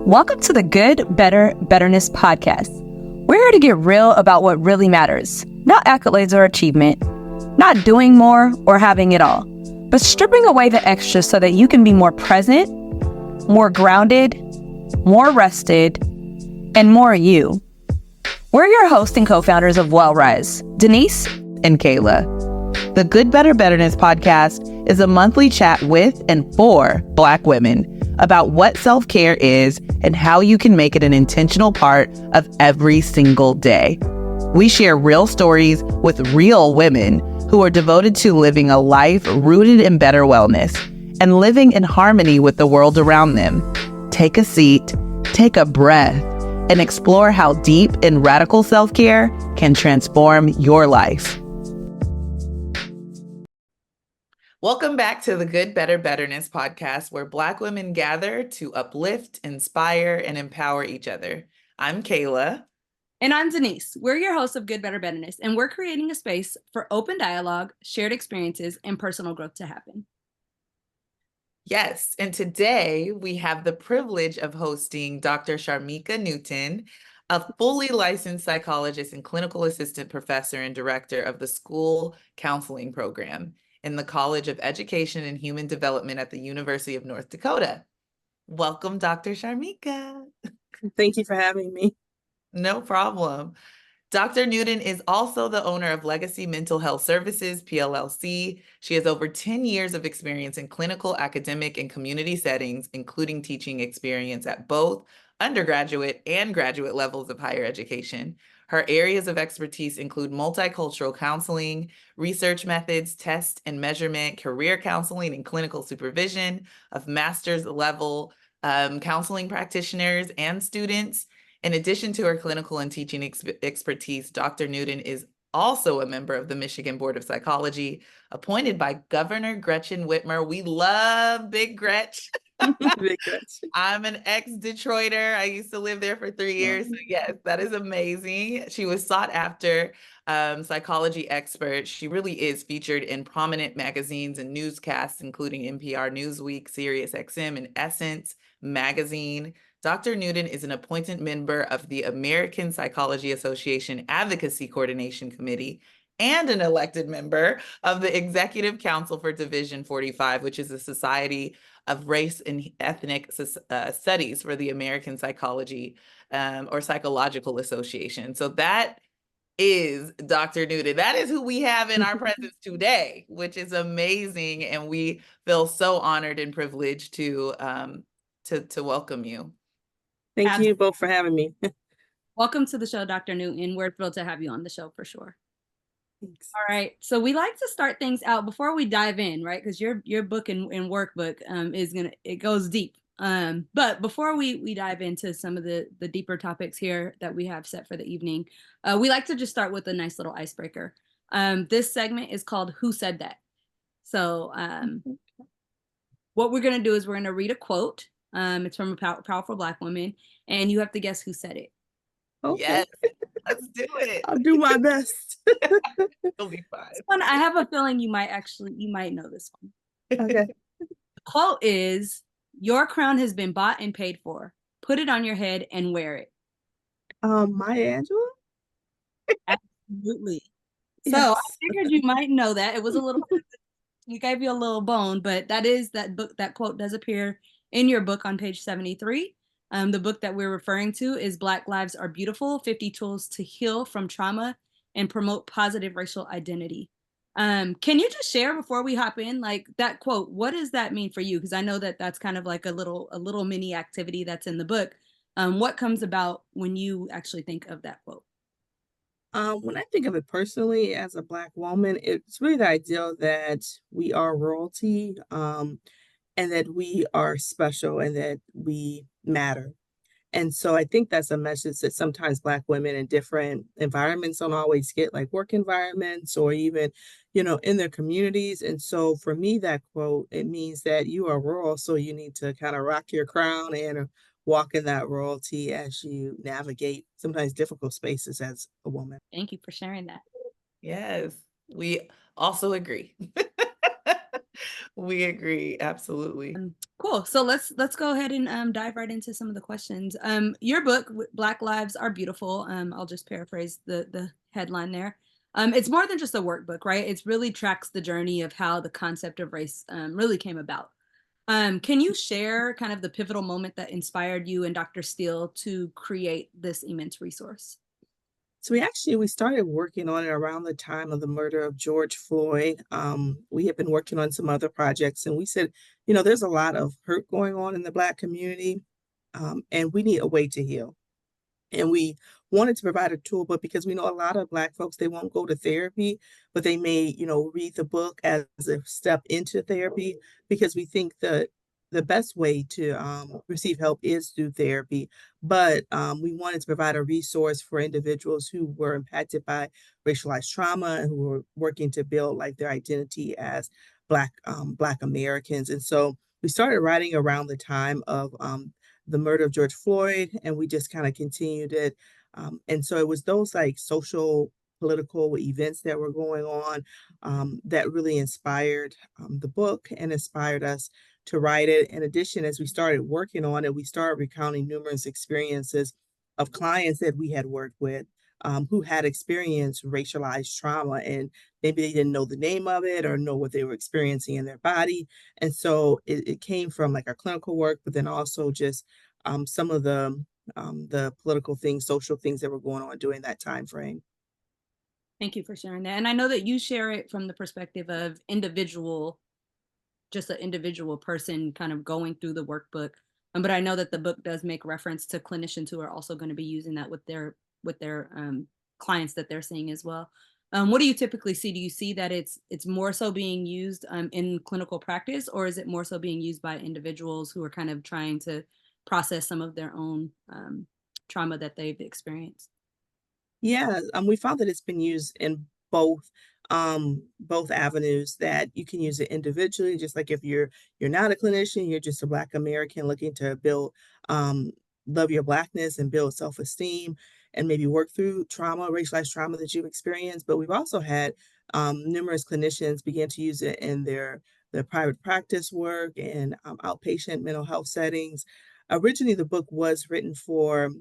Welcome to the Good, Better, Betterness podcast. We're here to get real about what really matters, not accolades or achievement, not doing more or having it all, but stripping away the extras so that you can be more present, more grounded, more rested, and more you. We're your hosts and co-founders of Racialized, Denise and Kayla. The Good, Better, Betterness podcast is a monthly chat with and for Black women about what self-care is and how you can make it an intentional part of every single day. We share real stories with real women who are devoted to living a life rooted in better wellness and living in harmony with the world around them. Take a seat, take a breath, and explore how deep and radical self-care can transform your life. Welcome back to the Good, Better, Betterness podcast, where Black women gather to uplift, inspire, and empower each other. I'm Kayla. And I'm Denise. We're your hosts of Good, Better, Betterness, and we're creating a space for open dialogue, shared experiences, and personal growth to happen. Yes, and today we have the privilege of hosting Dr. Charmeka Newton, a fully licensed psychologist and clinical assistant professor and director of the school counseling program in the College of Education and Human Development at the University of North Dakota. Welcome, Dr. Charmeka. Thank you for having me. No problem. Dr. Newton is also the owner of Legacy Mental Health Services, PLLC. She has over 10 years of experience in clinical, academic, and community settings, including teaching experience at both undergraduate and graduate levels of higher education. Her areas of expertise include multicultural counseling, research methods, test and measurement, career counseling, and clinical supervision of master's level counseling practitioners and students. In addition to her clinical and teaching expertise, Dr. Newton is also a member of the Michigan Board of Psychology, appointed by Governor Gretchen Whitmer. We love Big Gretch. Big Gretch. I'm an ex-Detroiter. I used to live there for 3 years. So yes, that is amazing. She was sought after psychology expert. She really is featured in prominent magazines and newscasts, including NPR, Newsweek, SiriusXM, and Essence magazine. Dr. Newton is an appointed member of the American Psychology Association Advocacy Coordination Committee and an elected member of the Executive Council for Division 45, which is a society of race and ethnic studies for the American Psychology or Psychological Association. So that is Dr. Newton. That is who we have in our presence today, which is amazing. And we feel so honored and privileged to welcome you. Thank you both for having me. Welcome to the show, Dr. Newton. We're thrilled to have you on the show for sure. Thanks. All right. So we like to start things out before we dive in, right? Because your book and workbook it goes deep. But before we dive into some of the deeper topics here that we have set for the evening, we like to just start with a nice little icebreaker. This segment is called Who Said That? So what we're going to do is we're going to read a quote. It's from a powerful Black woman, and you have to guess who said it. Okay. Yes, let's do it. I'll do my best. It'll be fine. This one, I have a feeling you might know this one. Okay. The quote is, "Your crown has been bought and paid for. Put it on your head and wear it." Maya Angelou? Absolutely. Yes. So I figured you might know that. It was a little, you gave you a little bone, but that book, that quote does appear in your book on page 73. The book that we're referring to is Black Lives Are Beautiful, 50 Tools to Heal from Trauma and Promote Positive Racial Identity. Can you just share before we hop in, like that quote, what does that mean for you? Because I know that that's kind of like a little mini activity that's in the book. What comes about when you actually think of that quote? When I think of it personally as a Black woman, it's really the idea that we are royalty, and that we are special and that we matter. And so I think that's a message that sometimes Black women in different environments don't always get, like work environments or even, in their communities. And so for me, that quote, it means that you are royal, so you need to kind of rock your crown and walk in that royalty as you navigate sometimes difficult spaces as a woman. Thank you for sharing that. Yes, we also agree. We agree. Absolutely. Cool. So let's go ahead and dive right into some of the questions. Your book, Black Lives Are Beautiful. I'll just paraphrase the headline there. It's more than just a workbook, right? It's really tracks the journey of how the concept of race really came about. Can you share kind of the pivotal moment that inspired you and Dr. Steele to create this immense resource? So we started working on it around the time of the murder of George Floyd. We had been working on some other projects, and we said, there's a lot of hurt going on in the Black community, and we need a way to heal. And we wanted to provide a tool, but because we know a lot of Black folks, they won't go to therapy, but they may, read the book as a step into therapy, because we think that the best way to receive help is through therapy. But we wanted to provide a resource for individuals who were impacted by racialized trauma and who were working to build like their identity as Black Americans. And so we started writing around the time of the murder of George Floyd, and we just kind of continued it. And so it was those like social, political events that were going on that really inspired the book and inspired us to write it. In addition, as we started working on it, we started recounting numerous experiences of clients that we had worked with who had experienced racialized trauma, and maybe they didn't know the name of it or know what they were experiencing in their body. And so it came from like our clinical work, but then also just some of the political things, social things that were going on during that time frame. Thank you for sharing that. And I know that you share it from the perspective of individual, just an individual person kind of going through the workbook. But I know that the book does make reference to clinicians who are also going to be using that with their clients that they're seeing as well. What do you typically see? Do you see that it's more so being used in clinical practice, or is it more so being used by individuals who are kind of trying to process some of their own trauma that they've experienced? Yeah, we found that it's been used in both avenues, that you can use it individually, just like if you're not a clinician, you're just a Black American looking to build um love your Blackness and build self-esteem and maybe work through trauma, racialized trauma that you've experienced. But we've also had numerous clinicians begin to use it in their private practice work and outpatient mental health settings. Originally, the book was written for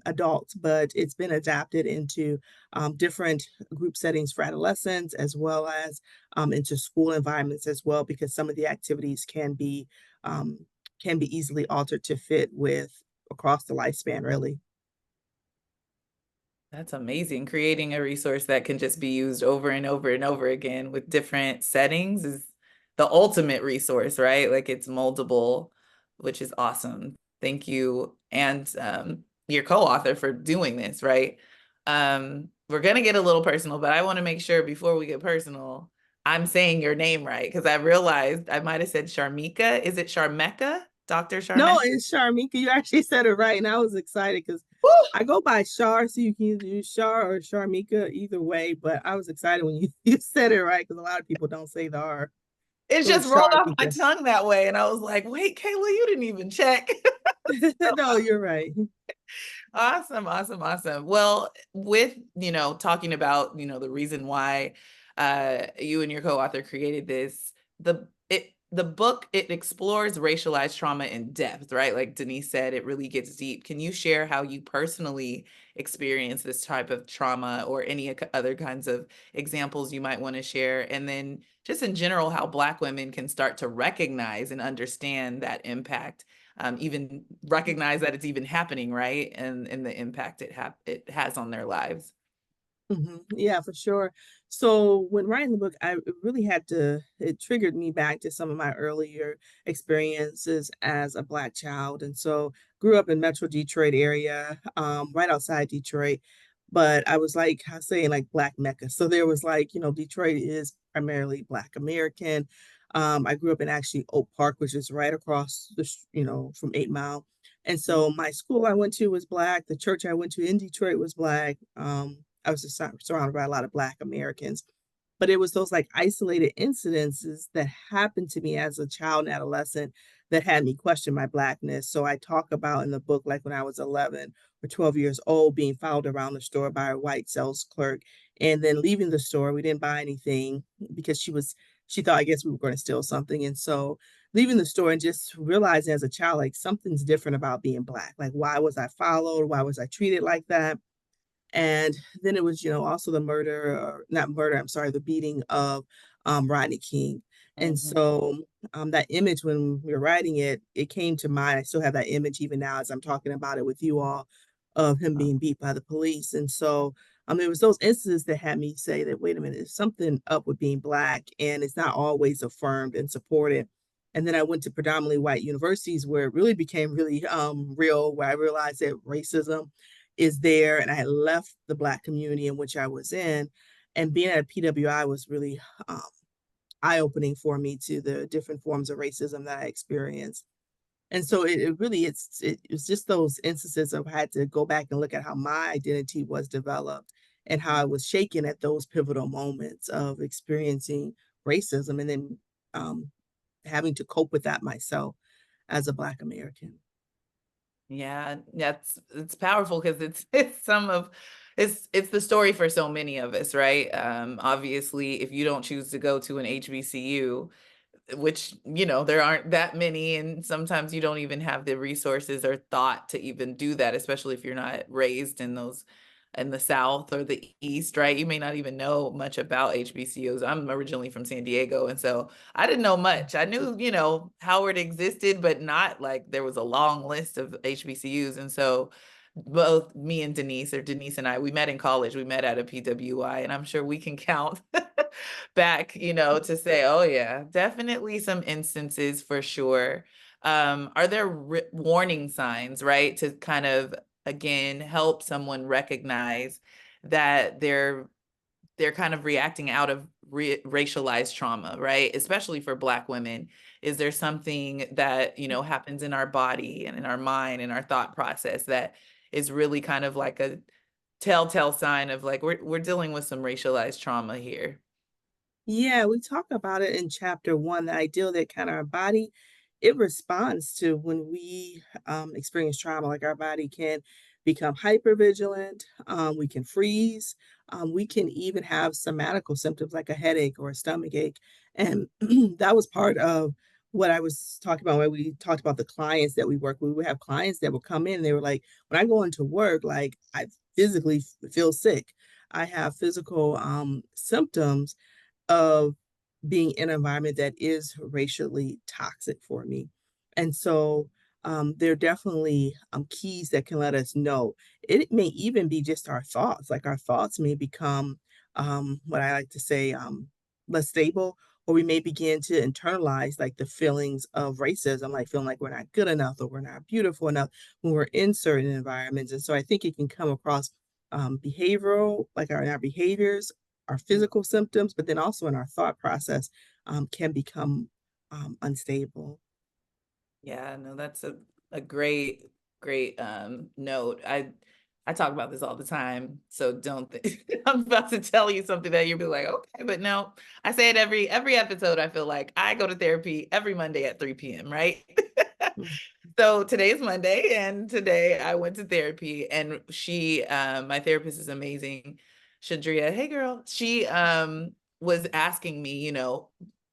adults, but it's been adapted into different group settings for adolescents, as well as into school environments as well, because some of the activities um, can be easily altered to fit with across the lifespan, really. That's amazing. Creating a resource that can just be used over and over and over again with different settings is the ultimate resource, right? Like it's moldable, which is awesome. Thank you. And your co-author for doing this, right? We're gonna get a little personal, but I want to make sure before we get personal, I'm saying your name right, because I realized I might have said Charmeka. Is it Charmeka? Dr. No, Charmeka? it's Charmeka. You actually said it right, and I was excited because Woo! I go by Char, so you can either use Char or Charmeka, either way. But I was excited when you said it right, because a lot of people don't say the R. It So just it's rolled off my Charmeka. tongue that way. And I was like, wait, Kayla, you didn't even check. No, you're right. Awesome, awesome, awesome. Well, with, talking about, the reason why you and your co-author created this, the book, it explores racialized trauma in depth, right? Like Denise said, it really gets deep. Can you share how you personally experience this type of trauma, or any other kinds of examples you might want to share? And then just in general, how Black women can start to recognize and understand that impact, even recognize that it's even happening, right? And the impact it has on their lives. Yeah, for sure. So when writing the book, it triggered me back to some of my earlier experiences as a Black child. And so grew up in Metro Detroit area, right outside Detroit. But I was like, I was saying like Black Mecca. So there was like, Detroit is primarily Black American. I grew up in actually Oak Park, which is right across from 8 Mile. And so my school I went to was Black. The church I went to in Detroit was Black. I was just surrounded by a lot of Black Americans. But it was those like isolated incidences that happened to me as a child and adolescent that had me question my Blackness. So I talk about in the book, like when I was 11 or 12 years old, being followed around the store by a white sales clerk and then leaving the store. We didn't buy anything because she was she thought, I guess, we were going to steal something. And so leaving the store and just realizing as a child, like something's different about being Black. Like, why was I followed? Why was I treated like that? And then it was, also the murder, or not murder, I'm sorry, the beating of Rodney King. And Mhm. so that image, when we were writing it, it came to mind. I still have that image even now as I'm talking about it with you all, of him being beat by the police. And so it was those instances that had me say that, wait a minute, there's something up with being Black, and it's not always affirmed and supported. And then I went to predominantly white universities where it really became really real, where I realized that racism is there. And I had left the Black community in which I was in. And being at a PWI was really um, eye opening for me to the different forms of racism that I experienced. And so it really, it was just those instances of I had to go back and look at how my identity was developed and how I was shaken at those pivotal moments of experiencing racism, and then um, having to cope with that myself as a Black American. Yeah, that's it's powerful because it's some of it's the story for so many of us, right? Obviously, if you don't choose to go to an HBCU, which, there aren't that many, and sometimes you don't even have the resources or thought to even do that, especially if you're not raised in the South or the East, right? You may not even know much about HBCUs. I'm originally from San Diego, and so I didn't know much. I knew, Howard existed, but not like there was a long list of HBCUs. And so both me and Denise, or Denise and I, we met in college. We met at a PWI, and I'm sure we can count back, to say, oh yeah, definitely some instances for sure. Are there warning signs, right, to kind of again help someone recognize that they're kind of reacting out of racialized trauma, right? Especially for Black women. Is there something that, happens in our body and in our mind and our thought process that is really kind of like a telltale sign of like we're dealing with some racialized trauma here? Yeah, we talk about it in chapter one, the ideal that kind of our body, it responds to when we experience trauma. Like our body can become hypervigilant, we can freeze, we can even have somatical symptoms like a headache or a stomach ache. And that was part of what I was talking about when we talked about the clients that we work with. We would have clients that would come in, they were like, when I go into work, like I physically feel sick. I have physical symptoms of being in an environment that is racially toxic for me. And so there are definitely keys that can let us know. It may even be just our thoughts, like our thoughts may become what I like to say less stable, or we may begin to internalize like the feelings of racism, like feeling like we're not good enough or we're not beautiful enough when we're in certain environments. And so I think it can come across behavioral, like in our behaviors, our physical symptoms, but then also in our thought process can become unstable. Yeah, no, that's a great note. I talk about this all the time, so don't think I'm about to tell you something that you'll be like, okay, but no. I say it every episode. I feel like I go to therapy every Monday at 3 p.m., right? Mm. So today is Monday, and today I went to therapy, and my therapist is amazing, Shadria. Hey girl. She was asking me,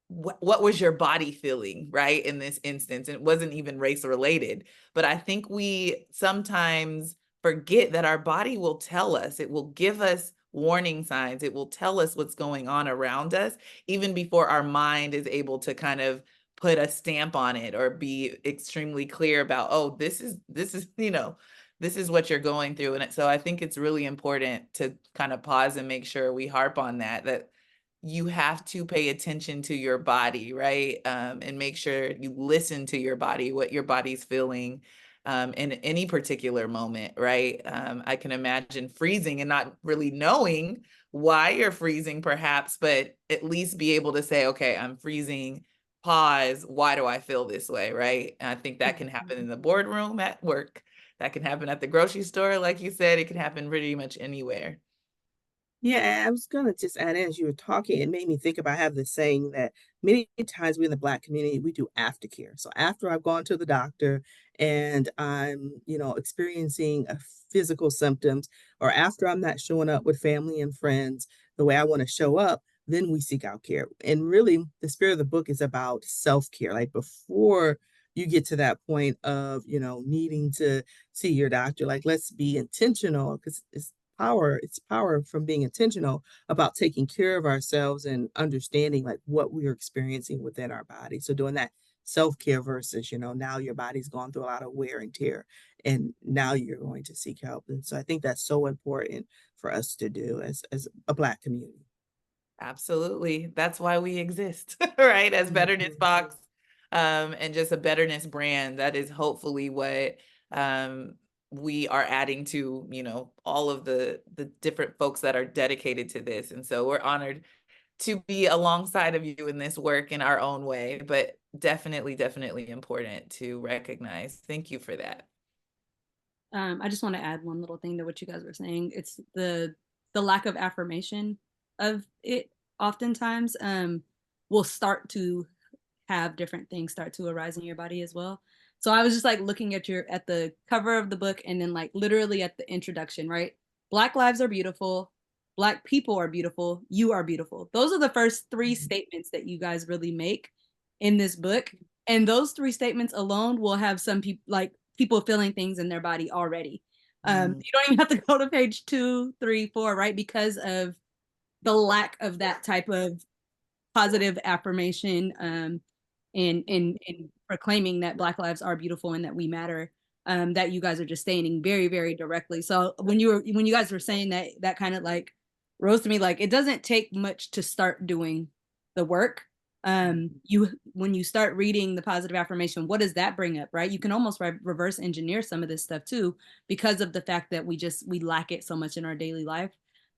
what was your body feeling, right, in this instance? And it wasn't even race related, but I think we sometimes forget that our body will tell us, it will give us warning signs, it will tell us what's going on around us, even before our mind is able to kind of put a stamp on it or be extremely clear about, oh, this is, this is what you're going through. And so I think it's really important to kind of pause and make sure we harp on that you have to pay attention to your body, right? And make sure you listen to your body, what your body's feeling in any particular moment, right? I can imagine freezing and not really knowing why you're freezing, perhaps, but at least be able to say, okay, I'm freezing, pause, why do I feel this way, right? And I think that can happen in the boardroom at work, that can happen at the grocery store, like you said, it can happen pretty much anywhere. Yeah, I was gonna just add in as you were talking, it made me think about, I have this saying that many times we in the Black community, we do aftercare. So after I've gone to the doctor and I'm, experiencing physical symptoms, or after I'm not showing up with family and friends the way I want to show up, then we seek out care. And really, the spirit of the book is about self-care. Like before you get to that point of, needing to see your doctor, like let's be intentional because it's power from being intentional about taking care of ourselves and understanding like what we are experiencing within our body. So doing that self-care versus, now your body's gone through a lot of wear and tear and now you're going to seek help. And so I think that's so important for us to do as a Black community. Absolutely. That's why we exist, right? As Betterness Mhm. Box, and just a Betterness brand. That is hopefully what we are adding to, all of the different folks that are dedicated to this. And so we're honored to be alongside of you in this work in our own way, but definitely, definitely important to recognize. Thank you for that. I just want to add one little thing to what you guys were saying. It's the lack of affirmation of it oftentimes will start to have different things start to arise in your body as well. So I was just like looking at the cover of the book and then like literally at the introduction, right? Black lives are beautiful. Black people are beautiful. You are beautiful. Those are the first three statements that you guys really make in this book. And those three statements alone will have some people like people feeling things in their body already. You don't even have to go to page 2, 3, 4, right? Because of the lack of that type of positive affirmation and proclaiming that Black lives are beautiful and that we matter, that you guys are just stating very, very directly. So when you guys were saying that, that kind of like rose to me, like it doesn't take much to start doing the work. When you start reading the positive affirmation, what does that bring up, right? You can almost reverse engineer some of this stuff too, because of the fact that we lack it so much in our daily life.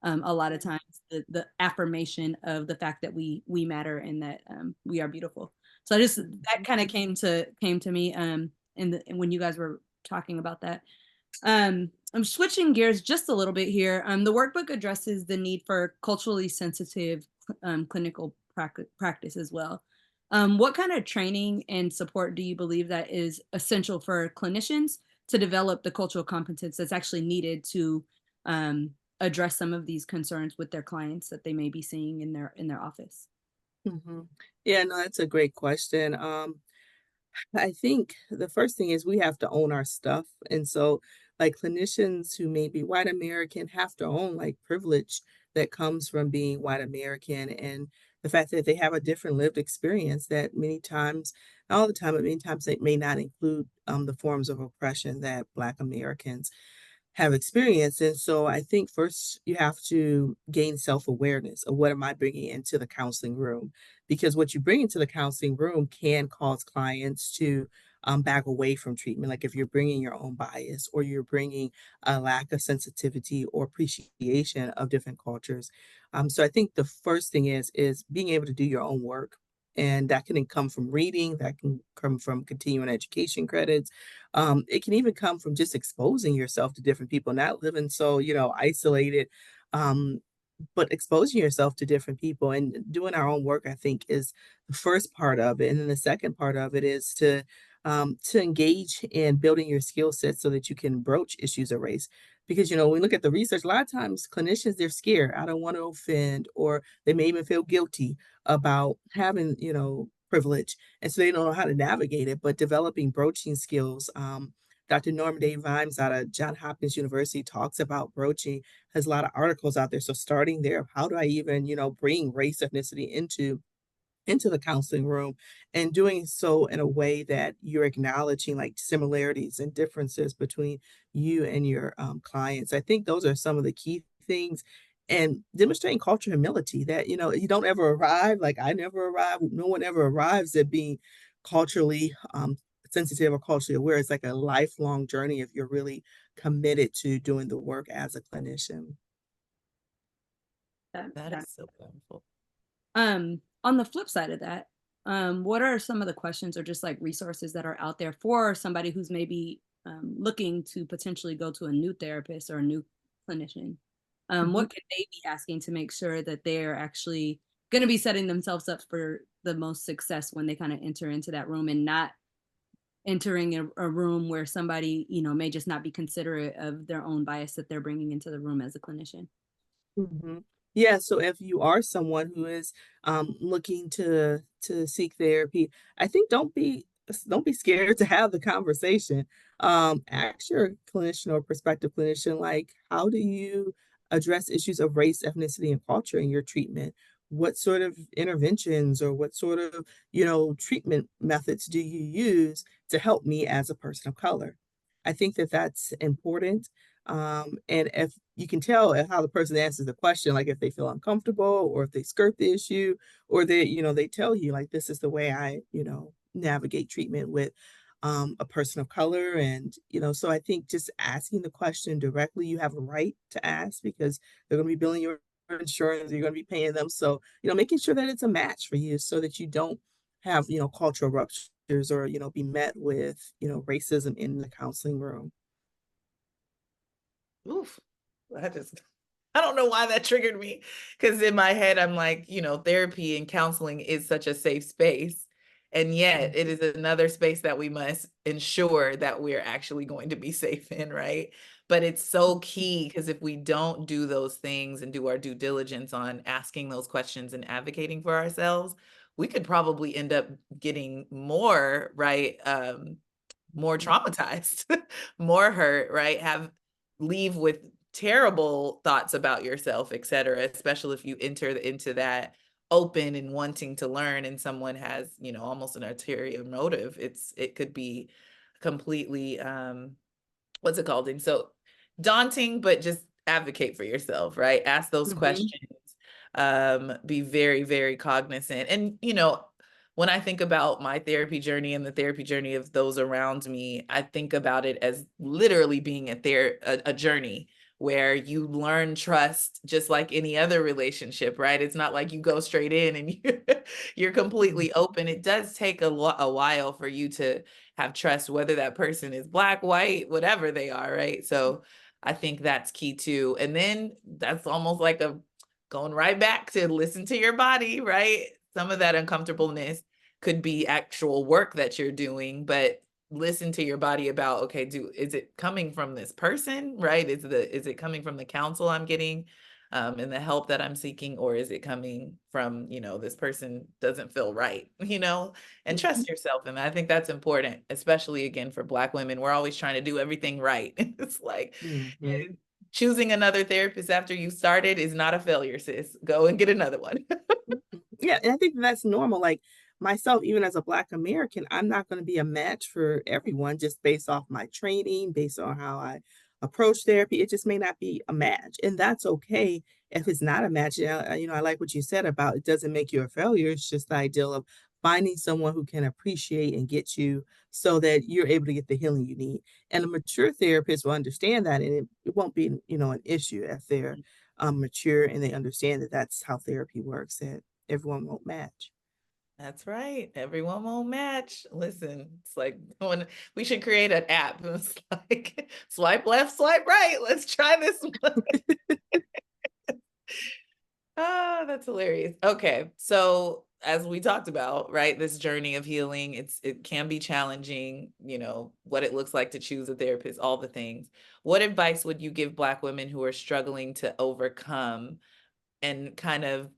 A lot of times the affirmation of the fact that we matter and that we are beautiful. So that kind of came to me when you guys were talking about that. I'm switching gears just a little bit here. The workbook addresses the need for culturally sensitive clinical practice as well. What kind of training and support do you believe that is essential for clinicians to develop the cultural competence that's actually needed to address some of these concerns with their clients that they may be seeing in their office? Mhm. Yeah, no, that's a great question. I think the first thing is we have to own our stuff. And so, like clinicians who may be white American have to own like privilege that comes from being white American and the fact that they have a different lived experience that many times, not all the time, but many times it may not include the forms of oppression that Black Americans have experienced. And so I think first you have to gain self awareness of what am I bringing into the counseling room? Because what you bring into the counseling room can cause clients to back away from treatment. Like if you're bringing your own bias or you're bringing a lack of sensitivity or appreciation of different cultures. So I think the first thing is being able to do your own work. And that can come from reading, that can come from continuing education credits, it can even come from just exposing yourself to different people, not living so, isolated, um, but exposing yourself to different people and doing our own work, I think, is the first part of it. And then the second part of it is to engage in building your skill set so that you can broach issues of race. Because when we look at the research, a lot of times clinicians they're scared. I don't want to offend, or they may even feel guilty about having, privilege and so they don't know how to navigate it. But developing broaching skills, Dr. Norma Day Vimes out of Johns Hopkins University talks about broaching, has a lot of articles out there. So starting there, how do I even, bring race, ethnicity into the counseling room and doing so in a way that you're acknowledging like similarities and differences between you and your clients. I think those are some of the key things and demonstrating cultural humility that you don't ever arrive, like I never arrive, no one ever arrives at being culturally sensitive or culturally aware. It's like a lifelong journey if you're really committed to doing the work as a clinician. That That is so wonderful. On the flip side of that, what are some of the questions or just like resources that are out there for somebody who's maybe looking to potentially go to a new therapist or a new clinician? Mhm. What can they be asking to make sure that they're actually going to be setting themselves up for the most success when they kind of enter into that room and not entering a room where somebody, may just not be considerate of their own bias that they're bringing into the room as a clinician? Mhm. Yeah, so if you are someone who is looking to seek therapy, I think don't be scared to have the conversation. Ask your clinician or prospective clinician, like, how do you address issues of race, ethnicity, and culture in your treatment? What sort of interventions or what sort of, treatment methods do you use to help me as a person of color? I think that that's important. And if you can tell how the person answers the question, like if they feel uncomfortable or if they skirt the issue, or they tell you like, this is the way I, navigate treatment with a person of color. And, so I think just asking the question directly, you have a right to ask because they're going to be billing your insurance, you're going to be paying them. So, making sure that it's a match for you so that you don't have, cultural ruptures or, be met with, racism in the counseling room. Oof. I just I don't know why that triggered me because in my head I'm like, therapy and counseling is such a safe space. And yet it is another space that we must ensure that we're actually going to be safe in, right? But it's so key because if we don't do those things and do our due diligence on asking those questions and advocating for ourselves, we could probably end up getting more, right? More traumatized, more hurt, right? Leave with terrible thoughts about yourself, et cetera, especially if you enter into that open and wanting to learn and someone has, almost an ulterior motive. It could be completely what's it called? And so daunting, but just advocate for yourself, right? Ask those Mhm. questions. Be very, very cognizant. And, when I think about my therapy journey and the therapy journey of those around me, I think about it as literally being a journey where you learn trust just like any other relationship, right? It's not like you go straight in and you're Mhm. completely open. It does take a while for you to have trust, whether that person is black, white, whatever they are, right? So I think that's key too. And then that's almost like a going right back to listen to your body, right? Some of that uncomfortableness could be actual work that you're doing, but listen to your body about, okay, is it coming from this person, right? Is it coming from the counsel I'm getting? And the help that I'm seeking, or is it coming from, this person doesn't feel right, and Mhm. trust yourself. And I think that's important, especially again for Black women. We're always trying to do everything right. It's like Mhm. choosing another therapist after you started is not a failure, sis. Go and get another one. Mhm. Yeah, and I think that's normal. Like myself, even as a Black American, I'm not going to be a match for everyone just based off my training, based on how I approach therapy. It just may not be a match, and that's okay if it's not a match. I like what you said about it doesn't make you a failure. It's just the ideal of finding someone who can appreciate and get you so that you're able to get the healing you need. And a mature therapist will understand that, and it won't be, an issue if they're mature and they understand that that's how therapy works, that everyone won't match. That's right. Everyone won't match. Listen, it's like when we should create an app. It's like swipe left, swipe right. Let's try this one. Ah, that's hilarious. Okay. So as we talked about, right, this journey of healing, it can be challenging, what it looks like to choose a therapist, all the things. What advice would you give Black women who are struggling to overcome and kind of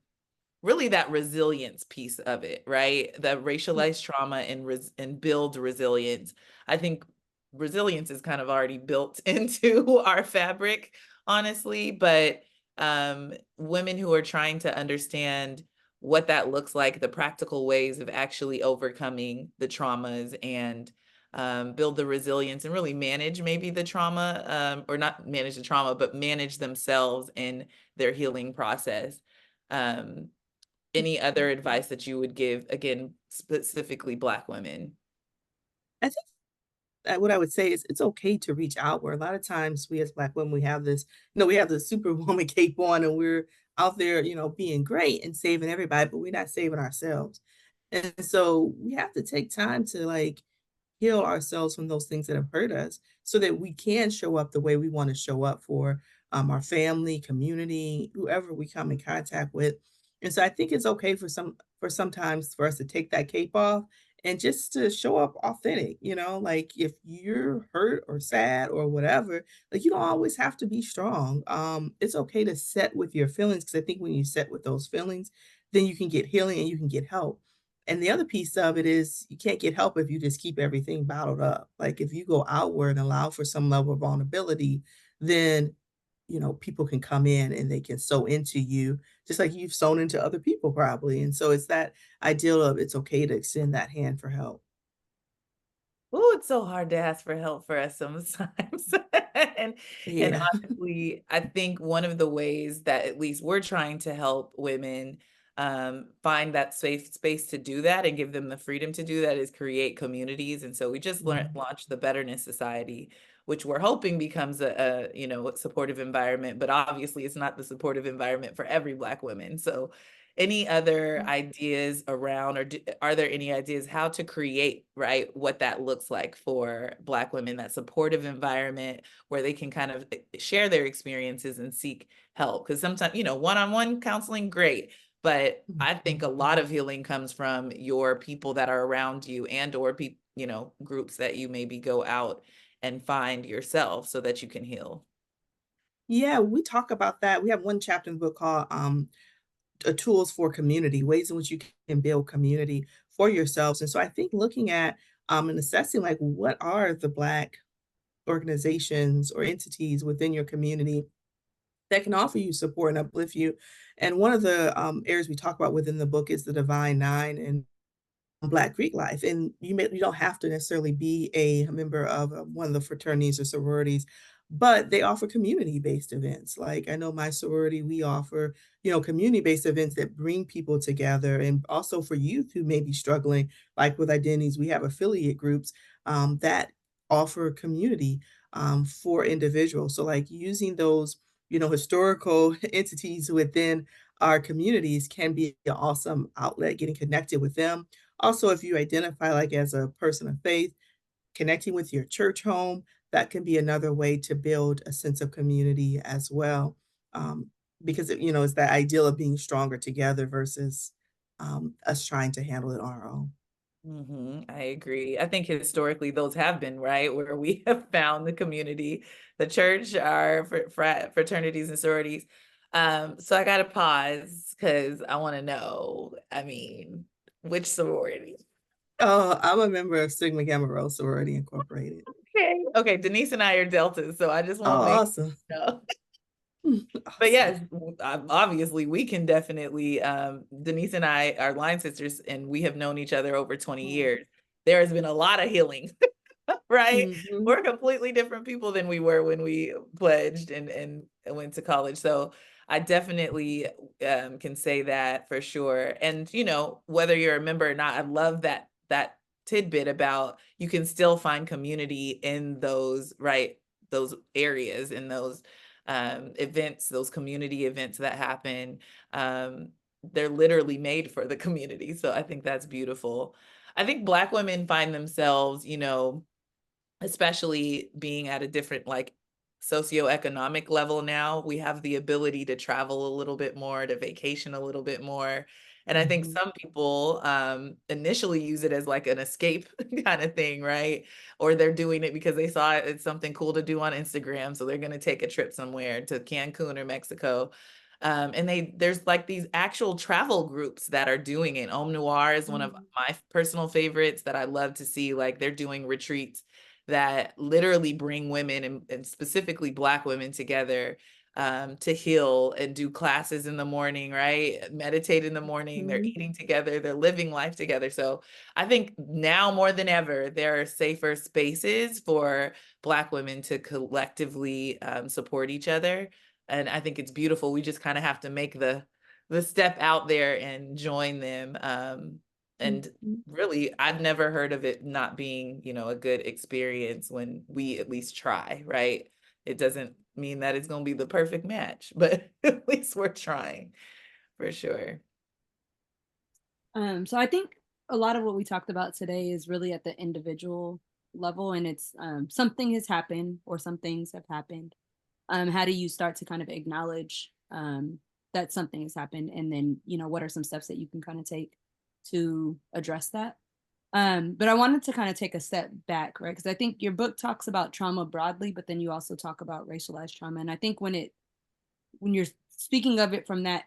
really that resilience piece of it, right? The racialized trauma and build resilience. I think resilience is kind of already built into our fabric, honestly, but women who are trying to understand what that looks like, the practical ways of actually overcoming the traumas and build the resilience and really manage maybe the trauma, or not manage the trauma, but manage themselves in their healing process. Um, any other advice that you would give, again, specifically Black women? I think what I would say is it's okay to reach out. Where a lot of times we as Black women, we have this, we have the superwoman cape on and we're out there, being great and saving everybody, but we're not saving ourselves. And so we have to take time to like heal ourselves from those things that have hurt us so that we can show up the way we want to show up for our family, community, whoever we come in contact with. And so I think it's okay for sometimes for us to take that cape off and just to show up authentic, you know, like if you're hurt or sad or whatever, like you don't always have to be strong. It's okay to set with your feelings because I think when you set with those feelings, then you can get healing and you can get help. And the other piece of it is you can't get help if you just keep everything bottled up. Like if you go outward and allow for some level of vulnerability, then people can come in and they can sow into you just like you've sown into other people probably. And so it's that ideal of it's okay to extend that hand for help. Oh, it's so hard to ask for help for us sometimes. And and Yeah. honestly, I think one of the ways that at least we're trying to help women find that safe space to do that and give them the freedom to do that is create communities. And so we just Mhm. launched the Betterness Society, which we're hoping becomes a supportive environment. But obviously, it's not the supportive environment for every Black woman. So any other ideas around, or are there any ideas how to create, right, what that looks like for Black women, that supportive environment where they can kind of share their experiences and seek help? Because sometimes, one-on-one counseling, great. But I think Mhm. a lot of healing comes from your people that are around you and or groups that you maybe go out and find yourself so that you can heal. Yeah, we talk about that. We have one chapter in the book called tools for community, ways in which you can build community for yourselves. And so I think looking at and assessing like what are the Black organizations or entities within your community that can offer you support and uplift you. And one of the areas we talk about within the book is the Divine Nine and Black Greek life. And you don't have to necessarily be a member of one of the fraternities or sororities, but they offer community-based events. Like I know my sorority, we offer, community-based events that bring people together. And also for youth who may be struggling, like with identities, we have affiliate groups that offer community for individuals. So like using those, historical entities within our communities can be an awesome outlet, getting connected with them. Also, if you identify like as a person of faith, connecting with your church home, that can be another way to build a sense of community as well. Because it's that ideal of being stronger together versus us trying to handle it on our own. I agree. I think historically those have been right where we have found the community, the church, our fraternities and sororities. So I got to pause because I want to know. I mean, which sorority? Oh, I'm a member of Sigma Gamma Rho Sorority Incorporated. Okay, okay. Denise and I are deltas, so I just Oh, want to make awesome. sure. But Awesome. yes, obviously we can definitely, Denise and I are line sisters and we have known each other over 20 Mm. years. There has been a lot of healing, right? Mhm. We're completely different people than we were when we pledged and went to college. So I definitely can say that for sure. And whether you're a member or not, I love that tidbit about you can still find community in those, right, those areas, in those events, those community events that happen. Um, they're literally made for the community. So I think that's beautiful. I think Black women find themselves, especially being at a different like socioeconomic level now, we have the ability to travel a little bit more, to vacation a little bit more. And I think Mhm. some people initially use it as like an escape kind of thing, right? Or they're doing it because they saw it's something cool to do on Instagram. So they're going to take a trip somewhere to Cancun or Mexico. And there's like these actual travel groups that are doing it. Homme Noir is one of Mhm. my personal favorites that I love to see. Like they're doing retreats that literally bring women and specifically Black women together to heal and do classes in the morning, right? Meditate in the morning. They're Mhm. eating together. They're living life together. So I think now more than ever, there are safer spaces for Black women to collectively support each other. And I think it's beautiful. We just kind of have to make the step out there and join them. And Mhm. really, I've never heard of it not being, a good experience when we at least try, right? It doesn't mean that it's going to be the perfect match, but at least we're trying for sure. So I think a lot of what we talked about today is really at the individual level, and it's something has happened or some things have happened. How do you start to kind of acknowledge that something has happened, and then what are some steps that you can kind of take to address that? But I wanted to kind of take a step back, right? Because I think your book talks about trauma broadly, but then you also talk about racialized trauma. And I think when you're speaking of it from that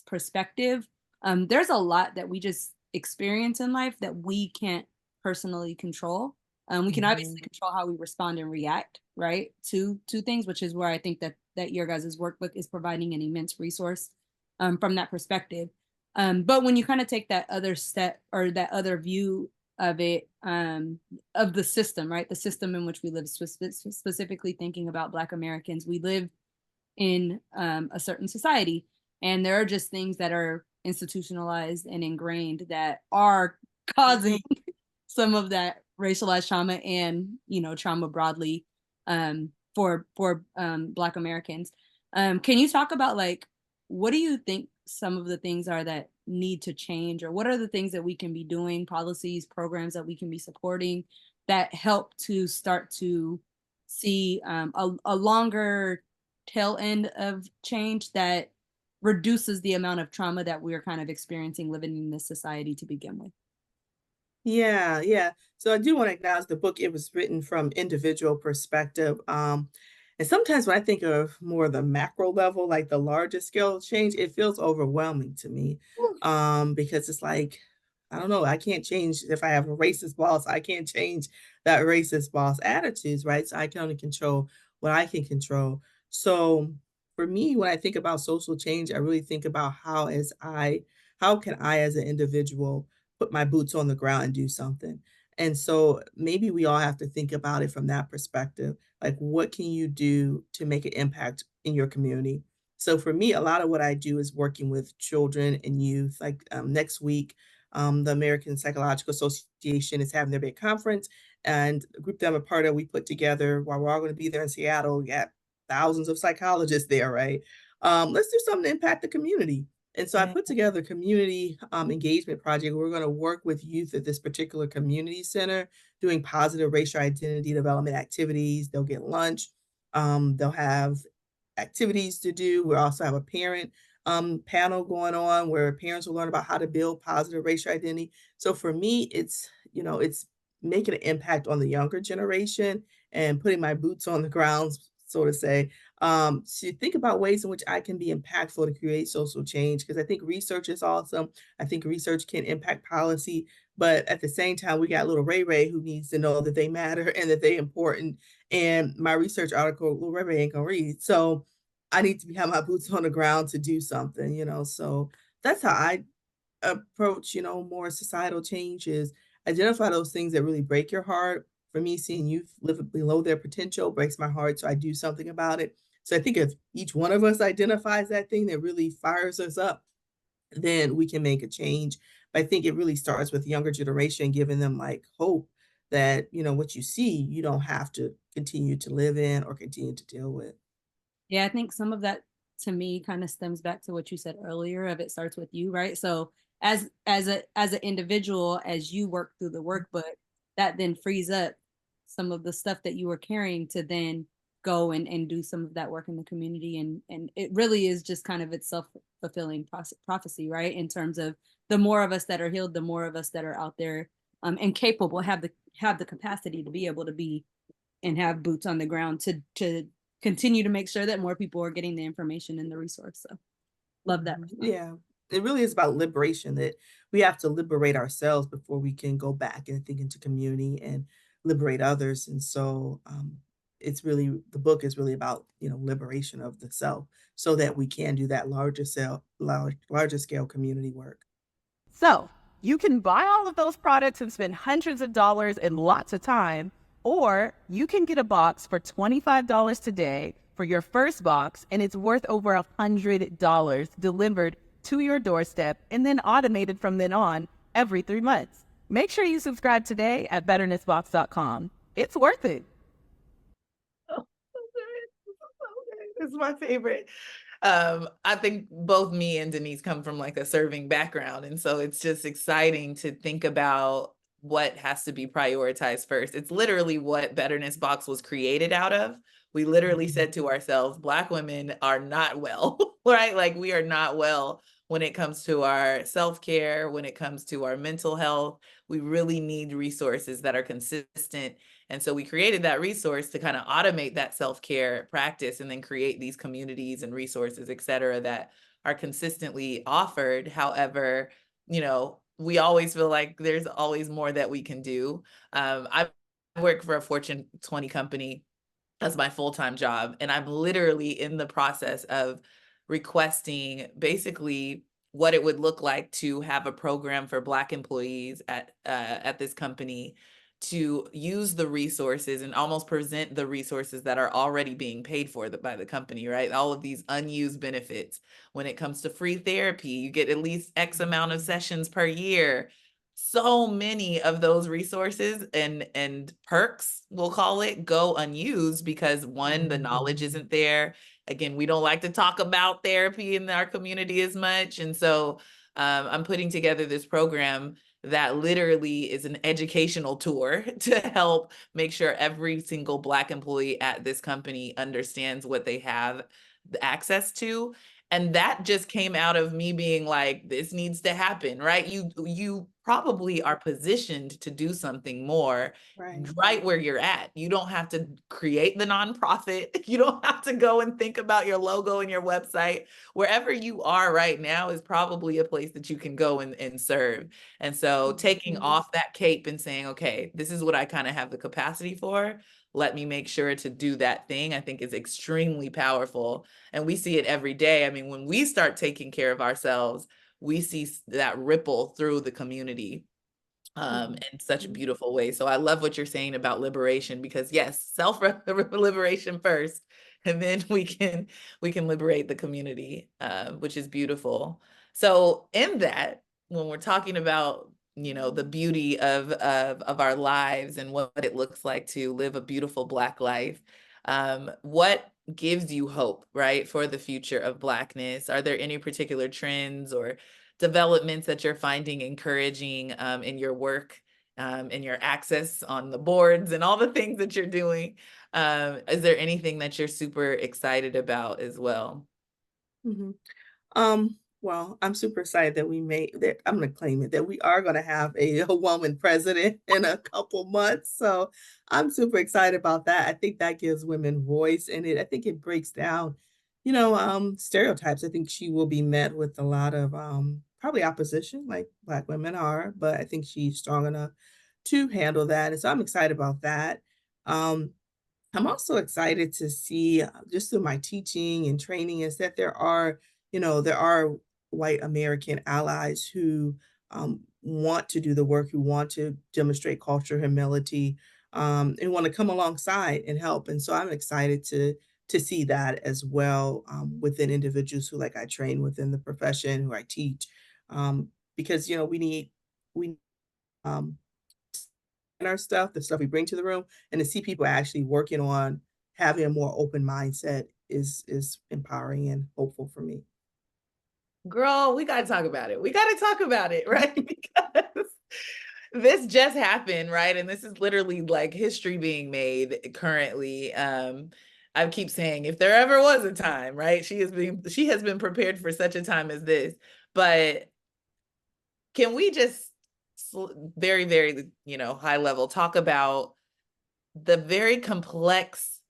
perspective, there's a lot that we just experience in life that we can't personally control. We can obviously control how we respond and react, right, to things, which is where I think that your guys' workbook is providing an immense resource from that perspective. But when you kind of take that other step or that other view of it, of the system, right, the system in which we live, specifically thinking about Black Americans, we live in a certain society, and there are just things that are institutionalized and ingrained that are causing some of that racialized trauma and trauma broadly for Black Americans. Can you talk about, like, what do you think some of the things are that need to change, or what are the things that we can be doing, policies, programs that we can be supporting that help to start to see a longer tail end of change that reduces the amount of trauma that we're kind of experiencing living in this society to begin with? Yeah, yeah. So I do want to acknowledge the book, it was written from individual perspective. And sometimes when I think of more the macro level, like the larger scale change, it feels overwhelming to me. Because it's like, I don't know, I can't change if I have a racist boss, I can't change that racist boss attitudes, right? So I can only control what I can control. So for me, when I think about social change, I really think about how can I as an individual put my boots on the ground and do something. And so maybe we all have to think about it from that perspective. Like, what can you do to make an impact in your community? So for me, a lot of what I do is working with children and youth. Like next week, the American Psychological Association is having their big conference, and the group that I'm a part of, we put together while we're all going to be there in Seattle. We got thousands of psychologists there, right? Let's do something to impact the community. And so I Yeah. put together a community engagement project. We're going to work with youth at this particular community center doing positive racial identity development activities. They'll get lunch. They'll have activities to do. We also have a parent panel going on where parents will learn about how to build positive racial identity. So for me, it's making an impact on the younger generation and putting my boots on the ground, so to say, to think about ways in which I can be impactful to create social change. Because I think research is awesome. I think research can impact policy, but at the same time, we got little Ray Ray who needs to know that they matter and that they're important. And my research article, little Ray Ray ain't gonna read. So I need to have my boots on the ground to do something. So that's how I approach, more societal changes. Identify those things that really break your heart. For me, seeing youth live below their potential breaks my heart, so I do something about it. So I think if each one of us identifies that thing that really fires us up, then we can make a change. But I think it really starts with younger generation, giving them like hope that, what you see, you don't have to continue to live in or continue to deal with. Yeah, I think some of that to me kind of stems back to what you said earlier of it starts with you, right? So as an individual, as you work through the workbook, that then frees up some of the stuff that you were carrying to then go and do some of that work in the community. And it really is just kind of its self-fulfilling prophecy, right? In terms of the more of us that are healed, the more of us that are out there and capable, have the capacity to be able to be and have boots on the ground to continue to make sure that more people are getting the information and the resource. So love that response. Yeah. It really is about liberation, that we have to liberate ourselves before we can go back and think into community and liberate others. And so it's really, the book is really about, liberation of the self so that we can do that larger scale community work. So you can buy all of those products and spend hundreds of dollars and lots of time, or you can get a box for $25 today for your first box, and it's worth over $100 delivered to your doorstep and then automated from then on every 3 months. Make sure you subscribe today at betternessbox.com. It's worth it. Oh, so good. So good. This is my favorite. I think both me and Denise come from like a serving background. And so it's just exciting to think about what has to be prioritized first. It's literally what Betterness Box was created out of. We literally said to ourselves, Black women are not well, right? Like we are not well when it comes to our self-care, when it comes to our mental health. We really need resources that are consistent. And so we created that resource to kind of automate that self-care practice and then create these communities and resources, et cetera, that are consistently offered. However, we always feel like there's always more that we can do. I work for a Fortune 20 company as my full-time job, and I'm literally in the process of requesting basically what it would look like to have a program for Black employees at this company to use the resources and almost present the resources that are already being paid for by the company, right? All of these unused benefits. When it comes to free therapy, you get at least X amount of sessions per year. So many of those resources and perks, we'll call it, go unused because one, the knowledge isn't there. Again, we don't like to talk about therapy in our community as much. And so I'm putting together this program that literally is an educational tour to help make sure every single Black employee at this company understands what they have access to. And that just came out of me being like, this needs to happen, right? You probably are positioned to do something more right where you're at. You don't have to create the nonprofit. You don't have to go and think about your logo and your website. Wherever you are right now is probably a place that you can go and serve. And so taking off that cape and saying, okay, this is what I kind of have the capacity for. Let me make sure to do that thing, I think is extremely powerful. And we see it every day. I mean, when we start taking care of ourselves, we see that ripple through the community in such a beautiful way. So I love what you're saying about liberation, because yes, self-liberation first, and then we can liberate the community, which is beautiful. So in that, when we're talking about the beauty of our lives and what it looks like to live a beautiful Black life, what gives you hope, right, for the future of Blackness? Are there any particular trends or developments that you're finding encouraging in your work, in your access on the boards and all the things that you're doing? Is there anything that you're super excited about as well? Well, I'm super excited that we made that. I'm going to claim it that we are going to have a woman president in a couple months. So I'm super excited about that. I think that gives women voice, and I think it breaks down, stereotypes. I think she will be met with a lot of probably opposition, like Black women are, but I think she's strong enough to handle that. And so I'm excited about that. Um, I'm also excited to see, just through my teaching and training, is that there are white American allies who want to do the work, who want to demonstrate culture, humility, and want to come alongside and help. And so I'm excited to see that as well, within individuals who, like, I train within the profession, who I teach, because we um, in our stuff, the stuff we bring to the room, and to see people actually working on having a more open mindset is empowering and hopeful for me. Girl, we got to talk about it. We got to talk about it, right? Because this just happened, right? And this is literally like history being made currently. I keep saying, if there ever was a time, right? She has been prepared for such a time as this. But can we just very, very, high level talk about the very complex,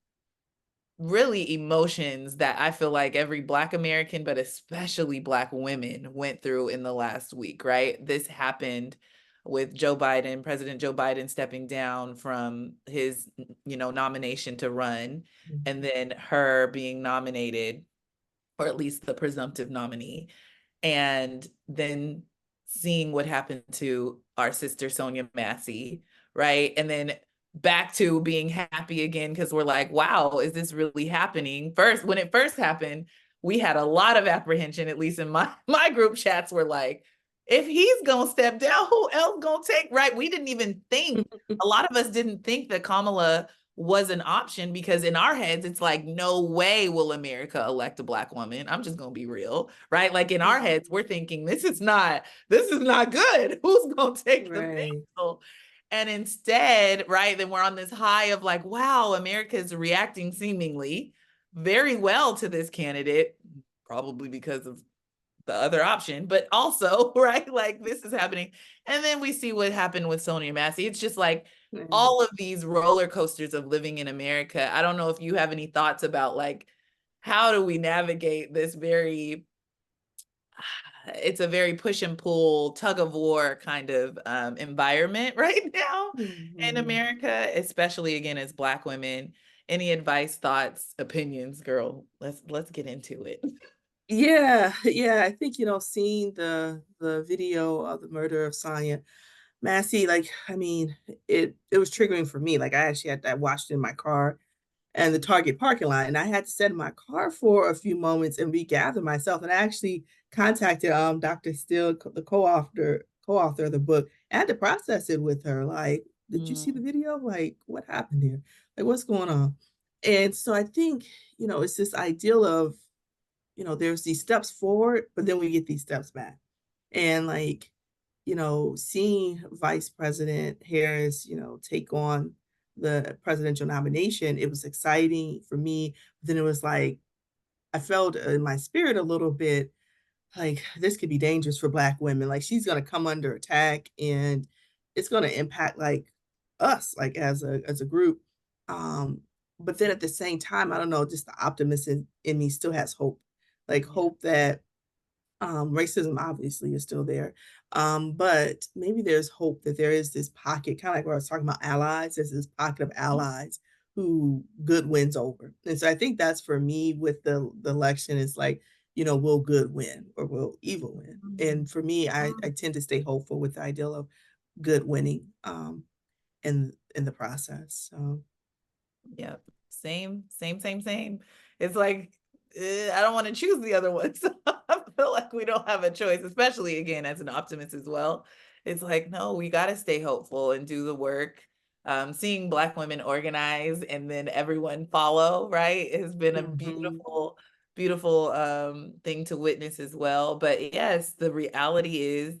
really, emotions that I feel like every Black American, but especially Black women, went through in the last week, right? This happened with President Joe Biden stepping down from his, nomination to run, and then her being nominated, or at least the presumptive nominee, and then seeing what happened to our sister Sonia Massey, right? And then back to being happy again, because we're like, wow, is this really happening? When it first happened, we had a lot of apprehension, at least in my group chats were like, if he's gonna step down, who else gonna take, right? We didn't even think, a lot of us didn't think that Kamala was an option, because in our heads, it's like, no way will America elect a Black woman. I'm just gonna be real, right? Like, in our heads, we're thinking, this is not good. Who's gonna take the mantle? And instead, right, then we're on this high of like, wow, America is reacting seemingly very well to this candidate, probably because of the other option, but also, right, like this is happening. And then we see what happened with Sonia Massey. It's just like all of these roller coasters of living in America. I don't know if you have any thoughts about like, how do we navigate this very, it's a very push and pull, tug of war kind of environment right now in America, especially again as Black women. Any advice, thoughts, opinions, girl? Let's get into it. Yeah, yeah. I think, seeing the video of the murder of Sonia Massey, like, I mean, it was triggering for me. Like, I watched it in my car and the Target parking lot, and I had to sit in my car for a few moments and regather myself. And I actually contacted Dr. Steele, the co-author of the book. I had to process it with her. Like, did you see the video? Like, what happened here? Like, what's going on? And so I think, it's this ideal of, there's these steps forward, but then we get these steps back. And like, seeing Vice President Harris, take on the presidential nomination, it was exciting for me. Then it was like, I felt in my spirit a little bit like this could be dangerous for Black women. Like she's going to come under attack and it's going to impact like us, like as a group. Um, but then at the same time, I don't know, just the optimism in me still has hope, like hope that racism obviously is still there. But maybe there's hope that there is this pocket, kind of like what I was talking about allies, there's this pocket of allies who good wins over. And so I think that's for me with the election is like, will good win or will evil win? And for me, I tend to stay hopeful with the ideal of good winning in the process. So Yep. Same. It's like, I don't want to choose the other one. So I feel like we don't have a choice, especially again, as an optimist as well. It's like, no, we got to stay hopeful and do the work. Seeing Black women organize and then everyone follow, right, has been a beautiful, beautiful thing to witness as well. But yes, the reality is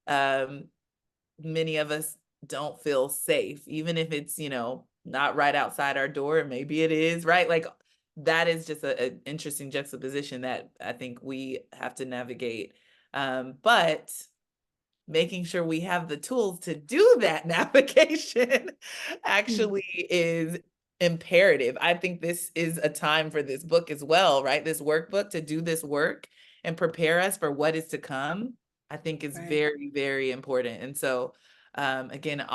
many of us don't feel safe, even if it's, not right outside our door. Maybe it is, right? Like that is just an interesting juxtaposition that I think we have to navigate. But making sure we have the tools to do that navigation actually is imperative. I think this is a time for this book as well, right? This workbook to do this work and prepare us for what is to come, I think is very, very important. And so, again,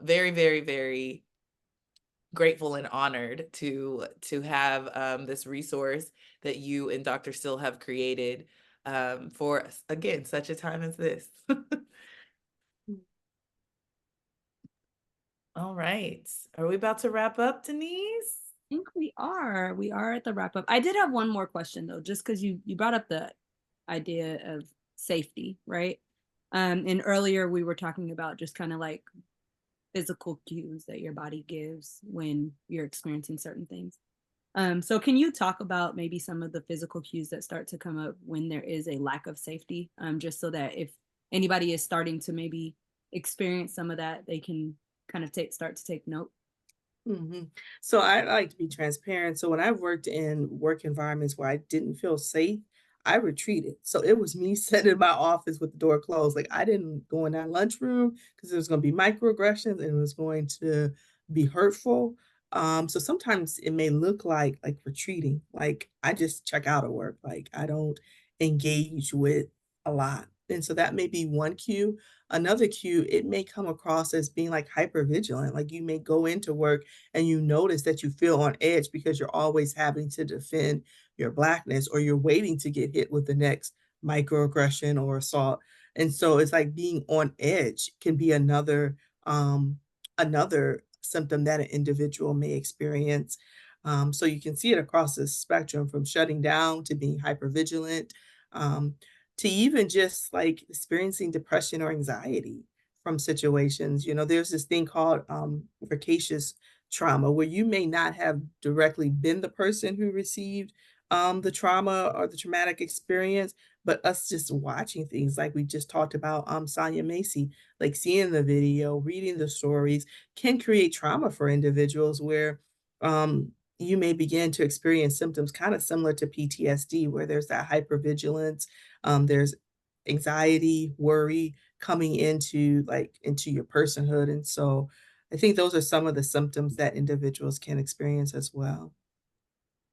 very, very, very grateful and honored to have this resource that you and Dr. Still have created for, again, such a time as this. All right. Are we about to wrap up, Denise? I think we are. We are at the wrap up. I did have one more question though, just because you brought up the idea of safety, right? And earlier we were talking about just kind of like physical cues that your body gives when you're experiencing certain things. So can you talk about maybe some of the physical cues that start to come up when there is a lack of safety, just so that if anybody is starting to maybe experience some of that, they can kind of start to take note? So I like to be transparent. So when I've worked in work environments where I didn't feel safe, I retreated. So it was me sitting in my office with the door closed. Like I didn't go in that lunchroom because there was going to be microaggressions and it was going to be hurtful. So sometimes it may look like retreating. Like I just check out of work. Like I don't engage with a lot. And so that may be one cue. Another cue, it may come across as being like hyper vigilant. Like you may go into work and you notice that you feel on edge because you're always having to defend your Blackness or you're waiting to get hit with the next microaggression or assault. And so it's like being on edge can be another symptom that an individual may experience. So you can see it across the spectrum from shutting down to being hypervigilant, to even just like experiencing depression or anxiety from situations. There's this thing called racialized trauma where you may not have directly been the person who received the trauma or the traumatic experience, but us just watching things like we just talked about Sonia Macy, like seeing the video, reading the stories can create trauma for individuals where you may begin to experience symptoms kind of similar to PTSD, where there's that hypervigilance, There's anxiety, worry coming into your personhood. And so I think those are some of the symptoms that individuals can experience as well.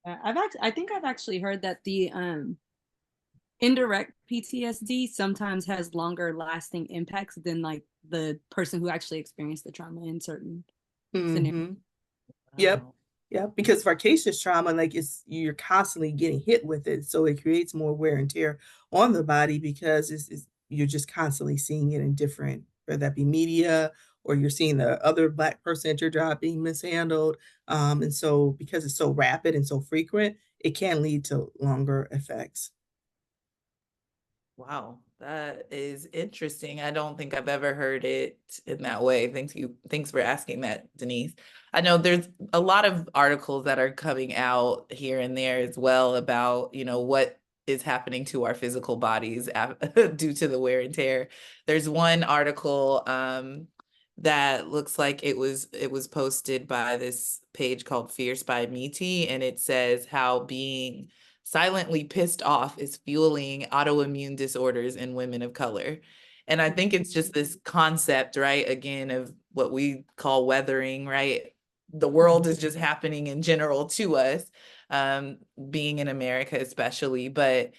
I think I've actually heard that the indirect PTSD sometimes has longer lasting impacts than like the person who actually experienced the trauma in certain scenarios. Mm-hmm. Yep. Wow. Yeah, because vicacious trauma, like you're constantly getting hit with it, so it creates more wear and tear on the body because you're just constantly seeing it in different, whether that be media or you're seeing the other Black person at your job being mishandled. And so because it's so rapid and so frequent, it can lead to longer effects. Wow, that is interesting. I don't think I've ever heard it in that way. Thanks for asking that, Denise. I know there's a lot of articles that are coming out here and there as well about, what is happening to our physical bodies due to the wear and tear. There's one article that looks like it was posted by this page called Fierce by Meaty, and it says how being silently pissed off is fueling autoimmune disorders in women of color. And I think it's just this concept, right? Again, of what we call weathering, right? The world is just happening in general to us, being in America especially, but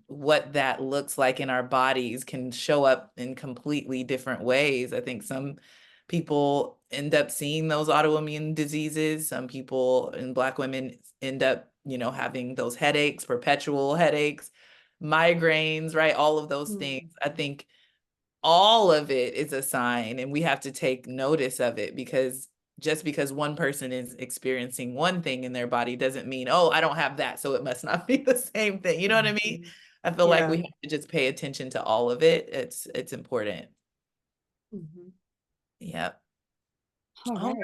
what that looks like in our bodies can show up in completely different ways. I think some people end up seeing those autoimmune diseases. Some people, and Black women, end up having those headaches, perpetual headaches, migraines, right? All of those things. I think all of it is a sign, and we have to take notice of it, because just because one person is experiencing one thing in their body doesn't mean, oh, I don't have that, so it must not be the same thing. You know what I mean? I feel like we have to just pay attention to all of it. It's important. Mm-hmm. Yep. All right.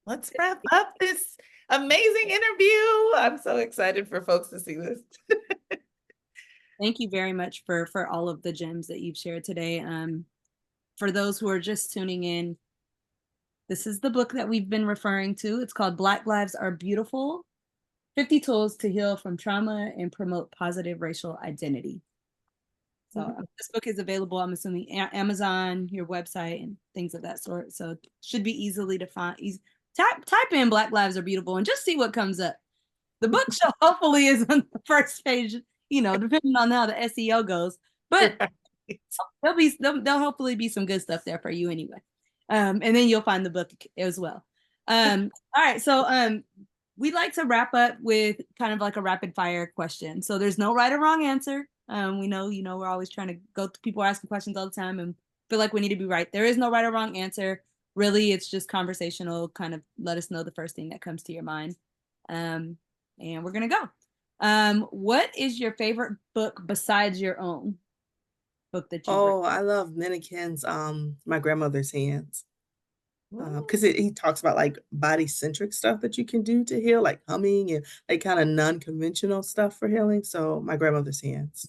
Let's wrap up this amazing interview. I'm so excited for folks to see this. Thank you very much for all of the gems that you've shared today. For those who are just tuning in, this is the book that we've been referring to. It's called Black Lives Are Beautiful: 50 Tools to Heal from Trauma and Promote Positive Racial Identity. So this book is available, I'm assuming, Amazon, your website, and things of that sort. So it should be easily to find. Type in Black Lives Are Beautiful and just see what comes up. The bookshelf hopefully is on the first page, depending on how the SEO goes. But there'll hopefully be some good stuff there for you anyway. And then you'll find the book as well. All right, so we like to wrap up with kind of like a rapid fire question. So there's no right or wrong answer. We know, we're always trying to go to people asking questions all the time and feel like we need to be right. There is no right or wrong answer. Really, it's just conversational, kind of let us know the first thing that comes to your mind. And we're going to go. What is your favorite book besides your own book that you read? I love Minikin's My Grandmother's Hands. Because he talks about like body centric stuff that you can do to heal, like humming and like kind of non-conventional stuff for healing. So My Grandmother's Hands.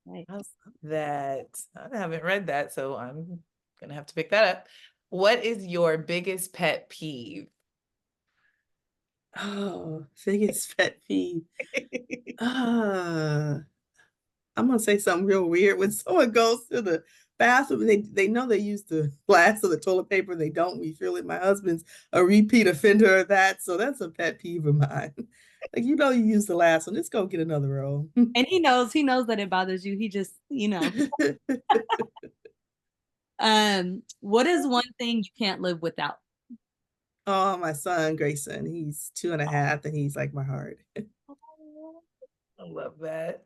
Right. I love that. I haven't read that, so I'm gonna have to pick that up. What is your biggest pet peeve? Oh, biggest pet peeve. I'm gonna say something real weird. When someone goes to the bathroom, they know they use the last of the toilet paper, they don't refill it. My husband's a repeat offender of that, so that's a pet peeve of mine. Like, you use the last one, just go get another roll. And he knows that it bothers you. He just, what is one thing you can't live without? Oh, my son Grayson, he's 2.5, and he's like my heart. I love that.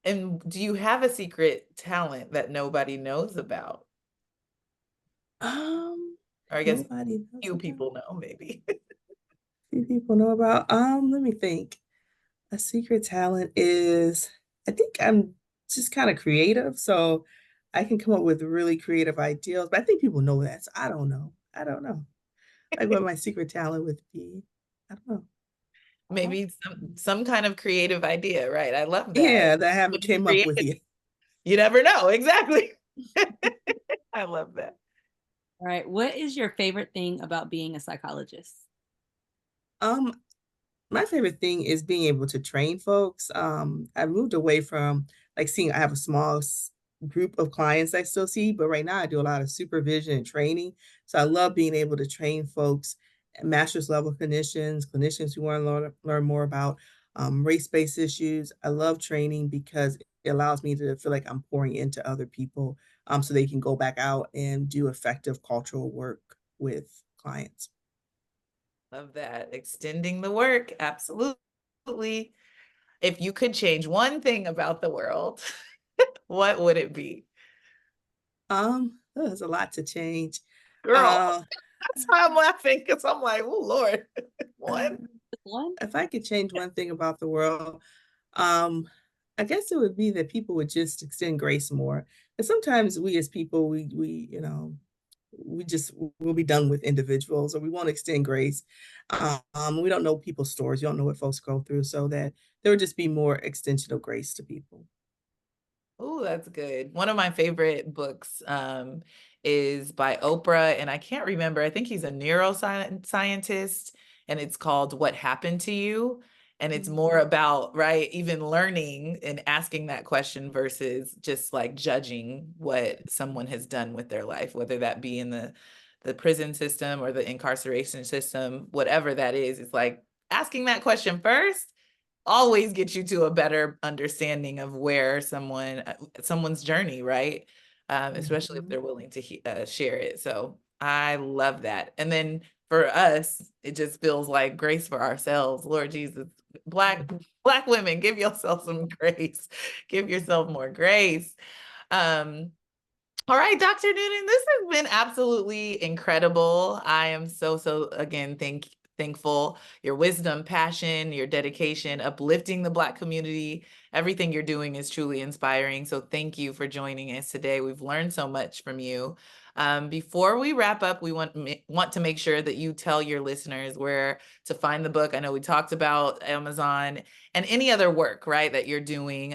And do you have a secret talent that nobody knows about? Or I guess few people know, maybe. Few people know about. Let me think. A secret talent is, I think I'm just kind of creative, so I can come up with really creative ideas, but I think people know that. So I don't know. Like what my secret talent would be. I don't know. Maybe some kind of creative idea, right? I love that. Yeah, that I haven't came up with yet. You never know. Exactly. I love that. All right. What is your favorite thing about being a psychologist? my favorite thing is being able to train folks. I moved away from like seeing, I have a small group of clients I still see, but right now I do a lot of supervision and training. So I love being able to train folks, master's level clinicians who want to learn more about race-based issues. I love training because it allows me to feel like I'm pouring into other people, so they can go back out and do effective cultural work with clients. Love that. Extending the work. Absolutely. If you could change one thing about the world, what would it be? There's a lot to change. Girl, Uh, that's why I'm laughing, because I'm like, oh Lord, one. if I could change one thing about the world, um, I guess it would be that people would just extend grace more. And sometimes we as people, we just we'll be done with individuals, or we won't extend grace. We don't know people's stories. You don't know what folks go through, so that there would just be more extension of grace to people. Oh, that's good. One of my favorite books is by Oprah, and I can't remember. I think he's a neuroscientist, and it's called What Happened to You. And it's more about, right, even learning and asking that question versus just like judging what someone has done with their life, whether that be in the prison system or the incarceration system, whatever that is. It's like asking that question first always get you to a better understanding of where someone's journey, right? Especially if they're willing to share it. So I love that. And then for us, it just feels like grace for ourselves. Lord Jesus, Black women, give yourself some grace. Give yourself more grace. All right, Dr. Newton, this has been absolutely incredible. I am so again, thankful. Your wisdom, passion, your dedication, uplifting the Black community, everything you're doing is truly inspiring. So thank you for joining us today. We've learned so much from you. Before we wrap up, we want to make sure that you tell your listeners where to find the book. I know we talked about Amazon and any other work, right, that you're doing.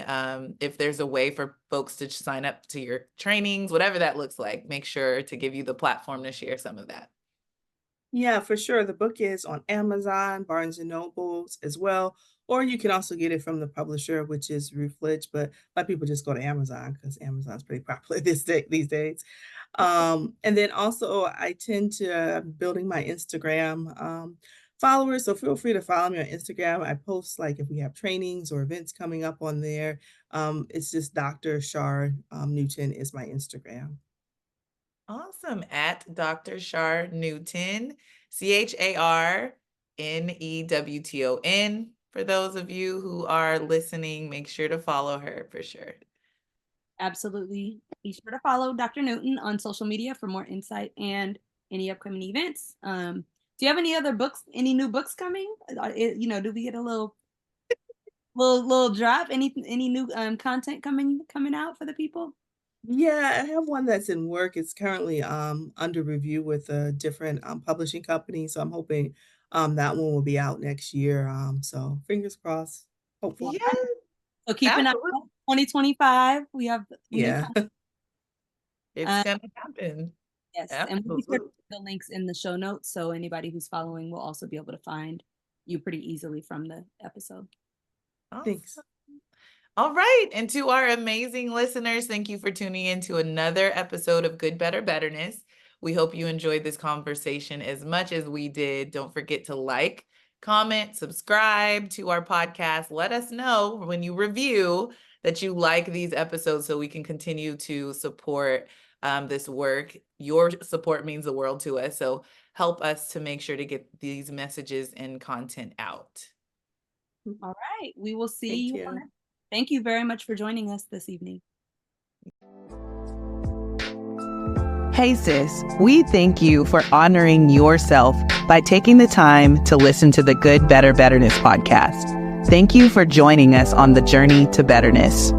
If there's a way for folks to sign up to your trainings, whatever that looks like, make sure to give you the platform to share some of that. Yeah, for sure. The book is on Amazon, Barnes and Nobles as well, or you can also get it from the publisher, which is Routledge. But a lot of people just go to Amazon because Amazon's pretty popular these days. And then also, I tend to building my Instagram followers, so feel free to follow me on Instagram. I post like if we have trainings or events coming up on there. It's just Dr. Char Newton is my Instagram. Awesome. At Dr. Char Newton, CharNewton. For those of you who are listening, make sure to follow her for sure. Absolutely. Be sure to follow Dr. Newton on social media for more insight and any upcoming events. Do you have any other books, any new books coming? Do we get a little drop? Any new content coming out for the people? Yeah, I have one that's in work. It's currently under review with a different publishing company. So I'm hoping that one will be out next year. So fingers crossed. Hopefully. Yeah. So keep an eye out. 2025. We have Yeah. It's gonna happen. Yes. Absolutely. And we'll be sure to put the links in the show notes, so anybody who's following will also be able to find you pretty easily from the episode. Thanks. All right. And to our amazing listeners, thank you for tuning in to another episode of Good, Better, Betterness. We hope you enjoyed this conversation as much as we did. Don't forget to like, comment, subscribe to our podcast. Let us know when you review that you like these episodes so we can continue to support this work. Your support means the world to us. So help us to make sure to get these messages and content out. All right. We will see Thank you. you. Thank you very much for joining us this evening. Hey sis, we thank you for honoring yourself by taking the time to listen to the Good, Better, Betterness podcast. Thank you for joining us on the journey to betterness.